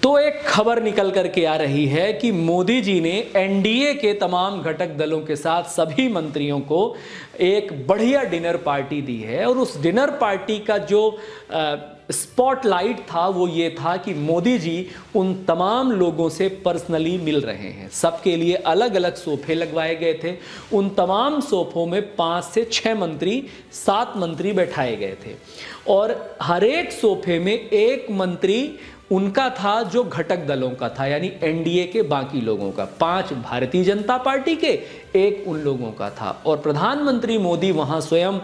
तो एक खबर निकल करके आ रही है कि मोदी जी ने एनडीए के तमाम घटक दलों के साथ सभी मंत्रियों को एक बढ़िया डिनर पार्टी दी है। और उस डिनर पार्टी का जो स्पॉटलाइट था वो ये था कि मोदी जी उन तमाम लोगों से पर्सनली मिल रहे हैं। सबके लिए अलग अलग सोफे लगवाए गए थे। उन तमाम सोफों में 5 से 6 मंत्री, 7 मंत्री बैठाए गए थे और हर एक सोफे में एक मंत्री उनका था जो घटक दलों का था, यानी एनडीए के बाकी लोगों का। 5 भारतीय जनता पार्टी के, एक उन लोगों का था। और प्रधानमंत्री मोदी वहां स्वयं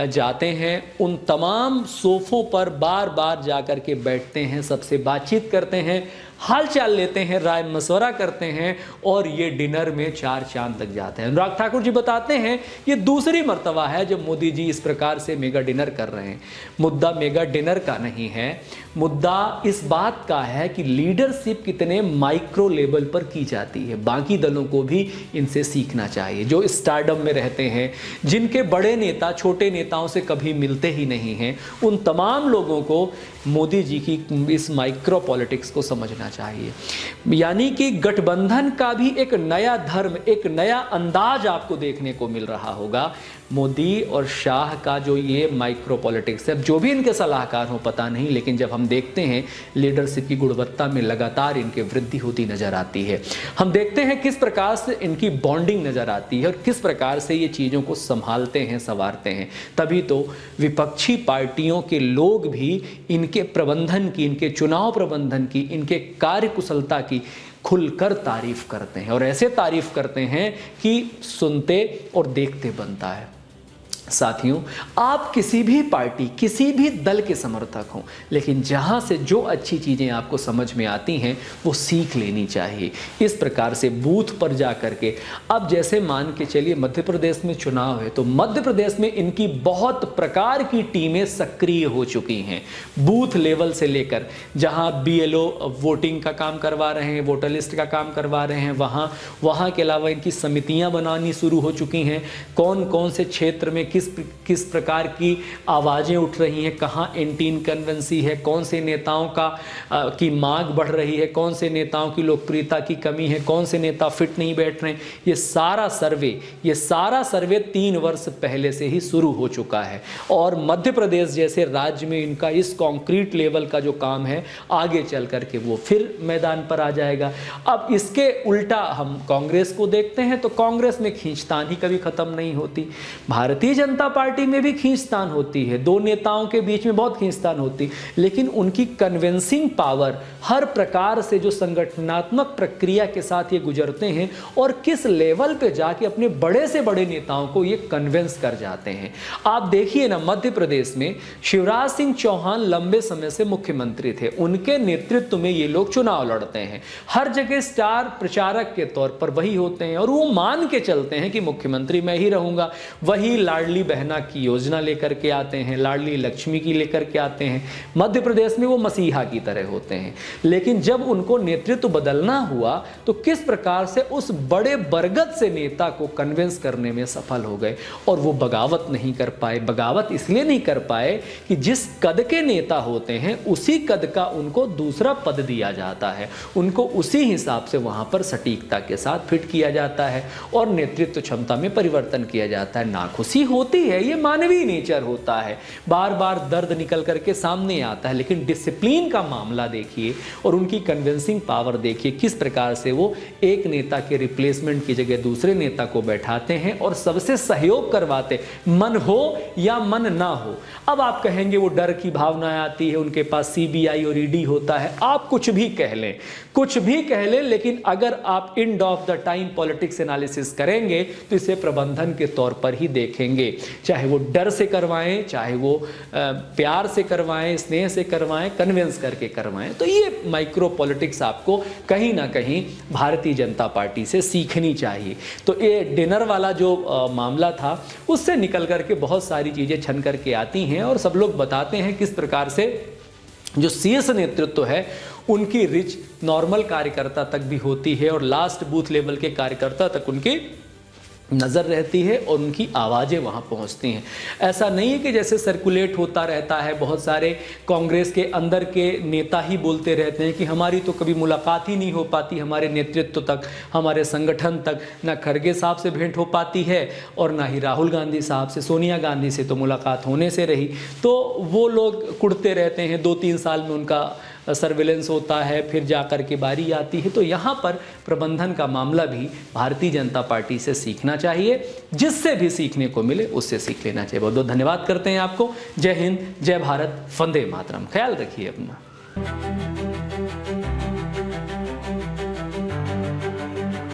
जाते हैं, उन तमाम सोफों पर बार बार जाकर के बैठते हैं, सबसे बातचीत करते हैं, हालचाल लेते हैं, राय मशवरा करते हैं और ये डिनर में 4 चांद लग जाते हैं। अनुराग ठाकुर जी बताते हैं ये दूसरी मर्तबा है जब मोदी जी इस प्रकार से मेगा डिनर कर रहे हैं। मुद्दा मेगा डिनर का नहीं है, मुद्दा इस बात का है कि लीडरशिप कितने माइक्रो लेवल पर की जाती है। बाकी दलों को भी इनसे सीखना चाहिए, जो स्टारडम में रहते हैं, जिनके बड़े नेता छोटे नेताओं से कभी मिलते ही नहीं हैं। उन तमाम लोगों को मोदी जी की इस माइक्रो पॉलिटिक्स को समझना चाहिए। यानी कि गठबंधन का भी एक नया धर्म, एक नया अंदाज आपको देखने को मिल रहा होगा। मोदी और शाह का जो ये माइक्रो पॉलिटिक्स है, जो भी इनके सलाहकार हो पता नहीं, लेकिन जब हम देखते हैं लीडरशिप की गुणवत्ता में लगातार इनके वृद्धि होती नजर आती है। हम देखते हैं किस प्रकार से इनकी बॉन्डिंग नजर आती है और किस प्रकार से ये चीज़ों को संभालते हैं, संवारते हैं। तभी तो विपक्षी पार्टियों के लोग भी इनके प्रबंधन की, इनके चुनाव प्रबंधन की, इनके कार्यकुशलता की खुलकर तारीफ करते हैं और ऐसे तारीफ करते हैं कि सुनते और देखते बनता है। साथियों, आप किसी भी पार्टी, किसी भी दल के समर्थक हों, लेकिन जहां से जो अच्छी चीज़ें आपको समझ में आती हैं वो सीख लेनी चाहिए। इस प्रकार से बूथ पर जा कर के, अब जैसे मान के चलिए मध्य प्रदेश में चुनाव है, तो मध्य प्रदेश में इनकी बहुत प्रकार की टीमें सक्रिय हो चुकी हैं। बूथ लेवल से लेकर जहां बीएलओ वोटिंग का काम करवा रहे हैं, वोटर लिस्ट का काम करवा रहे हैं, वहाँ के अलावा इनकी समितियाँ बनानी शुरू हो चुकी हैं। कौन कौन से क्षेत्र में किस प्रकार की आवाज़ें उठ रही हैं, कहाँ एंटी इनकन्वेंसी है, कौन से नेताओं की मांग बढ़ रही है, कौन से नेताओं की लोकप्रियता की कमी है, कौन से नेता फिट नहीं बैठ रहे हैं, ये सारा सर्वे 3 वर्ष पहले से ही शुरू हो चुका है। और मध्य प्रदेश जैसे राज्य में इनका इस कॉन्क्रीट लेवल का जो काम है, आगे चल करके वो फिर मैदान पर आ जाएगा। अब इसके उल्टा हम कांग्रेस को देखते हैं, तो कांग्रेस में खींचतान ही कभी खत्म नहीं होती। भारतीय जनता पार्टी में भी खींचतान होती है, 2 नेताओं के बीच में बहुत खींचतान होती, लेकिन उनकी कन्विंसिंग पावर, हर प्रकार से जो संगठनात्मक प्रक्रिया के साथ ये गुजरते हैं और किस लेवल पे जाके अपने बड़े से बड़े नेताओं को ये कन्विंस कर जाते हैं। आप देखिए ना, मध्य प्रदेश में शिवराज सिंह चौहान लंबे समय से मुख्यमंत्री थे, उनके नेतृत्व में ये लोग चुनाव लड़ते हैं। हर जगह स्टार प्रचारक के तौर पर वही होते हैं और वो मान के चलते हैं कि मुख्यमंत्री मैं ही रहूंगा। वही लाडली बहना की योजना लेकर के आते हैं, लाडली लक्ष्मी की लेकर के आते हैं। मध्य प्रदेश में वो मसीहा की तरह होते हैं। लेकिन जब उनको नेतृत्व बदलना हुआ तो किस प्रकार से उस बड़े बरगद से नेता को कन्विंस करने में सफल हो गए और वो बगावत नहीं कर पाए। बगावत इसलिए नहीं कर पाए कि जिस कद के नेता होते हैं उसी कद का उनको दूसरा पद दिया जाता है, उनको उसी हिसाब से वहां पर सटीकता के साथ फिट किया जाता है और नेतृत्व क्षमता में परिवर्तन किया जाता है। नाखुशी होती है, ये मानवीय नेचर होता है, बार बार दर्द निकल करके सामने आता है, लेकिन डिसिप्लिन का मामला देखिए और उनकी कन्विंसिंग पावर देखिए, किस प्रकार से वो एक नेता के रिप्लेसमेंट की जगह दूसरे नेता को बैठाते हैं और सबसे सहयोग करवाते, मन हो या मन ना हो। अब आप कहेंगे वो डर की भावना आती है, उनके पास सीबीआई और ईडी होता है। आप कुछ भी कह लें, कुछ भी कह लें, लेकिन अगर आप end of the time politics analysis करेंगे तो इसे प्रबंधन के तौर पर ही देखेंगे। चाहे वो डर से करवाएं, चाहे वो प्यार से करवाएं, स्नेह से करवाएं, कन्विंस करके करवाएं। तो ये माइक्रो पॉलिटिक्स आपको कहीं ना कहीं भारतीय जनता पार्टी से सीखनी चाहिए। तो ये डिनर वाला जो मामला था, उससे निकल करके बहुत सारी चीज़ें छन करके आती हैं और सब लोग बताते हैं किस प्रकार से जो शीर्ष नेतृत्व है उनकी रिच नॉर्मल कार्यकर्ता तक भी होती है और लास्ट बूथ लेवल के कार्यकर्ता तक उनकी नज़र रहती है और उनकी आवाज़ें वहाँ पहुँचती हैं। ऐसा नहीं है कि जैसे सर्कुलेट होता रहता है, बहुत सारे कांग्रेस के अंदर के नेता ही बोलते रहते हैं कि हमारी तो कभी मुलाकात ही नहीं हो पाती, हमारे नेतृत्व तक, हमारे संगठन तक ना खड़गे साहब से भेंट हो पाती है और ना ही राहुल गांधी साहब से, सोनिया गांधी से तो मुलाकात होने से रही। तो वो लोग कुड़ते रहते हैं, 2-3 साल में उनका सर्विलेंस होता है, फिर जाकर के बारी आती है। तो यहाँ पर प्रबंधन का मामला भी भारतीय जनता पार्टी से सीखना चाहिए, जिससे भी सीखने को मिले उससे सीख लेना चाहिए। बहुत बहुत धन्यवाद करते हैं आपको। जय हिंद, जय भारत, वंदे मातरम। ख्याल रखिए अपना।